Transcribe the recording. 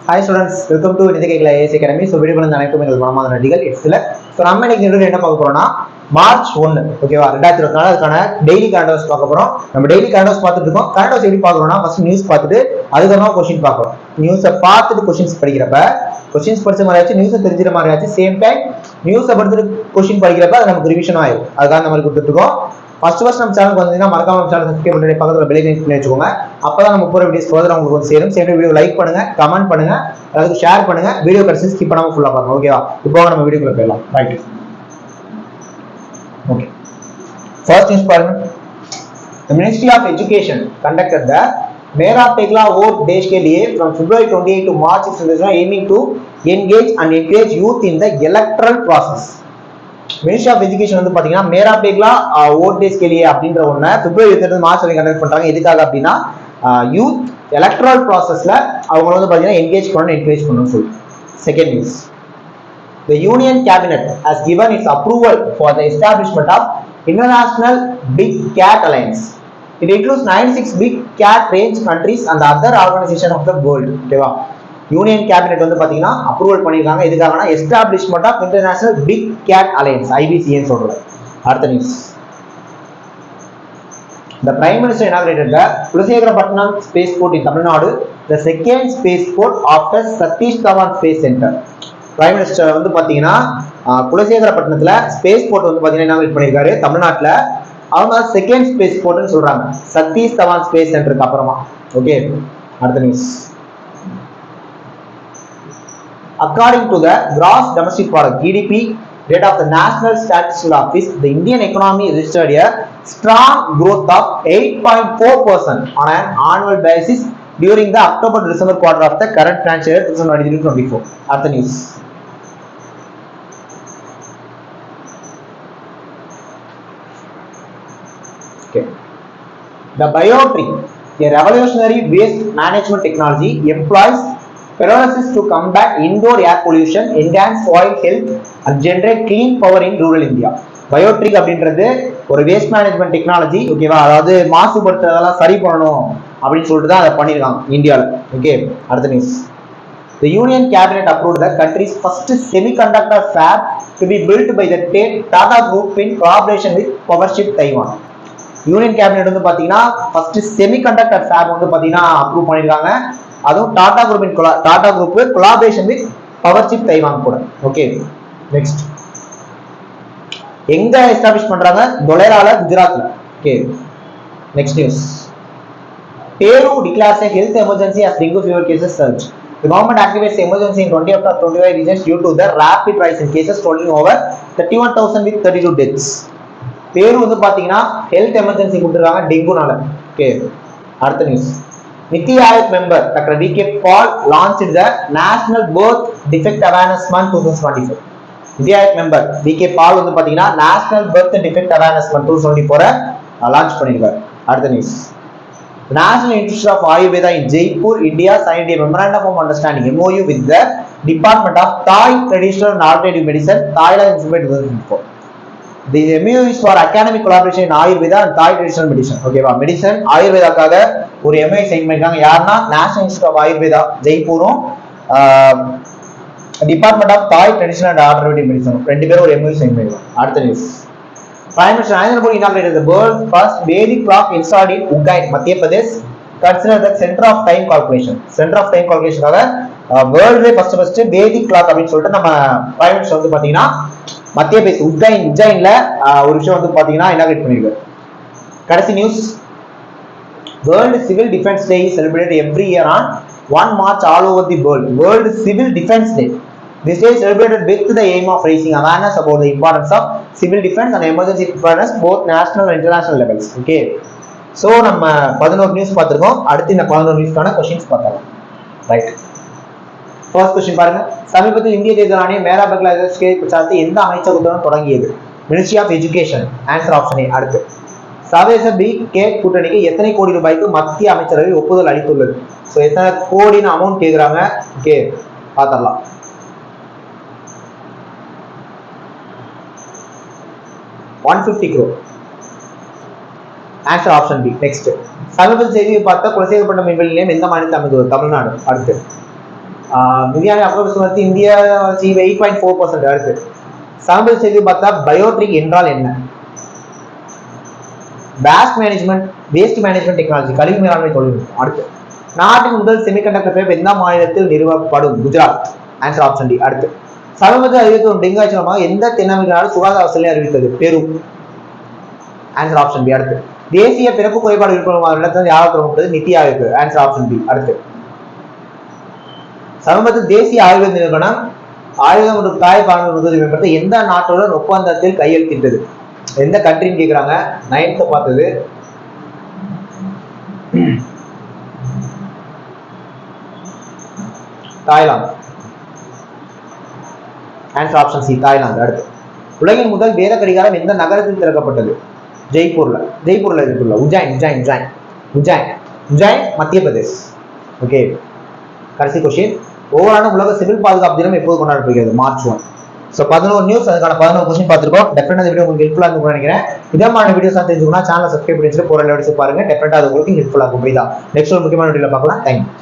Hi students, welcome to Nidhikekla AS Academy. So video பண்ண அனைத்தும் எங்கள் மனமார்ந்த நன்றிகள். Excel. So நம்ம இன்னைக்கு இந்த என்ன பார்க்க போறோம்னா மார்ச் 1 ஓகேவா 2024 அதுக்கான டெய்லி கரண்ட் அஃபேர்ஸ் பார்க்க போறோம். நம்ம டெய்லி கரண்ட் அஃபேர்ஸ் பார்த்துட்டு இருக்கோம். கரண்ட் அஃபேர்ஸ் எப்படி பார்க்கறோம்னா ஃபர்ஸ்ட் நியூஸ் பார்த்துட்டு அதுக்கப்புறமா क्वेश्चन பார்க்கறோம். நியூஸை பார்த்துட்டு क्वेश्चंस படிக்கிறப்ப क्वेश्चंस படிச்ச மாதிரி ஆச்சு, நியூஸை தெரிஞ்சிர மாதிரி ஆச்சு. சேம் டைம் நியூஸை படிச்சுட்டு क्वेश्चन படிக்கிறப்ப அது நமக்கு ரிவிஷன் ஆயிடும். அதுக்காக நம்ம கொடுத்துட்டு இருக்கோம். ஃபர்ஸ்ட் நம்ம சேனலுக்கு வந்தீங்கன்னா மறக்காம நம்ம சேனலை சப்ஸ்கிரைப் பண்ணி பக்கத்துல பெல் ஐகான் பண்ணி வச்சுக்கோங்க. அப்பதான் நம்ம போற வீடியோஸ் ஃபர்தர் உங்களுக்கு வந்து சேரும். சேம் வீடியோ லைக் பண்ணுங்க, கமெண்ட் பண்ணுங்க, அதாவது ஷேர் பண்ணுங்க. வீடியோ கடைசி ஸ்கிப் பண்ணாம ஃபுல்லா பாருங்க. ஓகேவா? இப்போ நம்ம வீடியோக்குள்ள போயிடலாம். ரைட். ஓகே. ஃபர்ஸ்ட் நியூஸ் பாருங்க. The Ministry of Education conducted the मेरा पेगला वोट देश के लिए from February 28 to March 6 aiming to engage and encourage youth in the electoral process. Ministry of education வந்து பாத்தீங்கன்னா மேரா பேக்லா ஓட் டேஸ் के लिए அப்படின்ற ஒண்ண பிப்ரவரி 28 மார்ச் வரைக்கும் கண்டக்ட் பண்றாங்க. எதுக்காக அப்படின்னா யூத் எலக்ட்ரல் ப்ராசஸ்ல அவங்க வந்து பாத்தீங்கன்னா என்கேஜ் பண்ணணும், என்கரேஜ் பண்ணணும்னு சொல்லி. Second news. The Union Cabinet has given its approval for the establishment of International Big Cat Alliance. It includes 96 big cat range countries and the other organizations of the world. ஓகேவா? Union cabinet வந்து பாத்தீங்கன்னா approval பண்ணிருக்காங்க. எதுக்காகனா establishment of international big cat alliance ஐபிசின்னு சொல்றாங்க. அடுத்த news. The Prime Minister inaugurated the Kulasekarapatanam Spaceport in Tamil Nadu, the second spaceport after Satish Dhawan Space Center. Prime Minister வந்து பாத்தீங்கன்னா குலசேகரப்பட்டினத்துல ஸ்பேஸ் போர்ட் வந்து பாத்தீங்கன்னா இனாகிரேட் பண்ணிருக்காரு தமிழ்நாட்டுல. அவங்க செகண்ட் ஸ்பேஸ் போர்ட்னு சொல்றாங்க சதீஷ் தவான் ஸ்பேஸ் சென்டருக்கு அப்புறமா. ஓகே, அடுத்த news. According to the gross domestic product GDP rate of the National Statistical Office, the Indian economy registered a strong growth of 8.4% on an annual basis during the October to December quarter of the current financial year 2023-24. After news. Okay. The BioTree, a revolutionary waste management technology, employs pyrolysis to combat indoor air pollution, enhance soil health and generate clean power in rural India. BioTree அப்படின்றது ஒரு waste management technology. ஓகேவா? அதாவது மாசுபடுத்துறதெல்லாம் சரி பண்ணணும் அப்படின்னு சொல்லிட்டு தான் அதை பண்ணிருக்காங்க இந்தியாவில். ஓகே, அடுத்த news. The Union Cabinet approved the country's first semiconductor fab to be built by the Tata Group in collaboration with Powership Taiwan. Union cabinet வந்து பாத்தீங்கன்னா ஃபர்ஸ்ட் செமிகண்டக்டர் ஃபேப் வந்து பாத்தீங்கன்னா அப்ரூவ் பண்ணிருக்காங்க. அதுவும் Tata group collaboration with Powerchip Taiwan கூட. Okay, next. எங்க establish பண்றாங்க? தொலைரால, குஜராத்ல. Okay, next news. Peru declares a health emergency as dengue fever cases surge. The government activates emergency in 20 of the 25 regions due to the rapid rise in cases, totaling over 31,000 with 32 deaths. பேரு வந்து பாத்தீங்கன்னா health emergency கொடுத்துருக்காங்க டெங்குனால. Okay, அடுத்த news. NITI Aayog member doctor V K. Paul launched the national birth defect awareness month 2024. NITI Aayog member V K. Paul வந்து பாத்தீங்கன்னா national birth defect awareness month 2024 launch பண்ணிருக்காரு. அடுத்த news. National institute of Ayurveda in Jaipur, India signed a memorandum of understanding MOU with the Department of Thai Traditional and Alternative Medicine, Thailand in 2024. The MOU is for academic collaboration in Ayurveda and Thai traditional medicine. ஓகேவா? Medicine ஆயுர்வேதாக்காக ஒரு MOU sign பண்ணிருக்காங்க. யாருன்னா national institute of Ayurveda ஜெய்ப்பூரும் department of Thai traditional and alternative medicine ரெண்டு பேரும் ஒரு MOU sign பண்ணிருக்காங்க. அடுத்த news. Prime Minister Narendra Modi inaugurated the world's first Vedic clock installed in Ujjain, Madhya Pradesh, considered the center of time calculation. Center of time calculationக்காக வேர்ல்ட்ல first Vedic clock அப்படின்னு சொல்லிட்டு நம்ம பிரைம் மினிஸ்டர் வந்து பாத்தீங்கன்னா மத்திய பிரதேஷ் உஜ்ஜைன்ல ஒரு விஷயம் வந்து பாத்தீங்கன்னா இனாகிரேட் பண்ணிருக்காரு. கடைசி news. World civil defence day is celebrated every year on 1 March all over the world. World Civil Defense Day. This day is celebrated with the aim of raising awareness about the importance of civil defense and emergency preparedness both national and international levels. Okay. So நம்ம 11 news பார்த்திருக்கோம். அடுத்து இந்த 11 நியூஸ்க்கான questions பார்க்கலாம். Right. First question பாருங்க. சமீபத்தில் இந்திய தேர்தல் ஆணையம் மேரா பக்லா ஸ்கேல் பிரச்சாரத்தை எந்த அமைச்சகத்துடன் தொடங்கியது? Ministry of education. Answer option A. அடுத்து. சர்வதேச பி.கே. கூட்டணிக்கு எத்தனை கோடி ரூபாய்க்கு மத்திய அமைச்சரவை ஒப்புதல் அளித்துள்ளது? சோ எத்தனை கோடின்னு அமௌண்ட் கேக்குறாங்க. ஓகே, பாத்தறலாம். 150 crore. Answer option B. Next. சமீபத்தில் செய்தியை பார்த்த குலசேகரப்பட்டினம் விண்வெளி நிலையம் எந்த மாநிலத்தில் அமைந்துள்ளது? தமிழ்நாடு. அடுத்து. இந்தியாவின் அப்ரோச் வந்து இந்தியா 8.4% அடுத்து. சமீப செய்தி பார்த்தா பயோட்ரிக் என்றால் என்ன? வேஸ்ட் மேனேஜ்மெண்ட் டெக்னாலஜி, கழிவு மேலாண்மை தொழில்நுட்பம். அடுத்து, நாட்டின் முதல் செமிகண்டக்டர் ஃபேப் எந்த மாநிலத்தில் நிறுவப்படும்? குஜராத். Answer option D. அடுத்து, சமீபத்தில் அறிவித்து வரும் டெங்கு காய்ச்சல் எந்த தென்னாப்பிரிக்க நாடு சுகாதார வசதியை அறிவித்தது? பெரு. Answer option B. அடுத்து, தேசிய பிறப்பு குறைபாடு விழிப்புணர்வு யார் தொடங்கப்பட்டது? NITI Aayog. Answer option B. அடுத்து, சமீபத்தில் தேசிய ஆயுர்வேத நிறுவனம் ஆயுதம் மற்றும் தாய் பாதுகாப்பு மேம்படுத்த எந்த நாட்டுடன் ஒப்பந்தத்தில் கையெழுத்திட்டது? எந்த கண்ட்ரின்னு கேக்குறாங்க. 9th பார்த்தது Thailand. Answer option C, Thailand. அடுத்து, உலகின் முதல் வேத கடிகாரம் எந்த நகரத்தில் திறக்கப்பட்டது? ஜெய்ப்பூர்ல இருக்குல்ல, உஜ்ஜைன் மத்திய பிரதேஷ். ஓகே, கடைசி கொஸ்டின், ஒவ்வொரு உலக சிவில் பாதுகாப்பு தினம் எப்போது கொண்டாடப்படுகிறது? மார்ச் 1. ஸோ 11 நியூஸ், அதுக்கான 11 கொஸ்டின் பார்த்துருக்கோம். டெஃபினட்டா இந்த வீடியோ உங்களுக்கு ஹெல்ப்ஃபுல்லாக இருக்கும்னு நினைக்கிறேன். இதமான வீடியோஸ் தெரிஞ்சுக்கணும் சேனலை சப்ஸ்கிரைப் பண்ணி வச்சுட்டு போகிற வீடியோஸ் பாருங்க. டெஃபினட்டா அது உங்களுக்கு ஹெல்ப்ஃபுல்லாக இருக்கும். புரியுதா? நெக்ஸ்ட் ஒரு முக்கியமான வீடியோவில் பார்க்கலாம். தேங்க்யூ.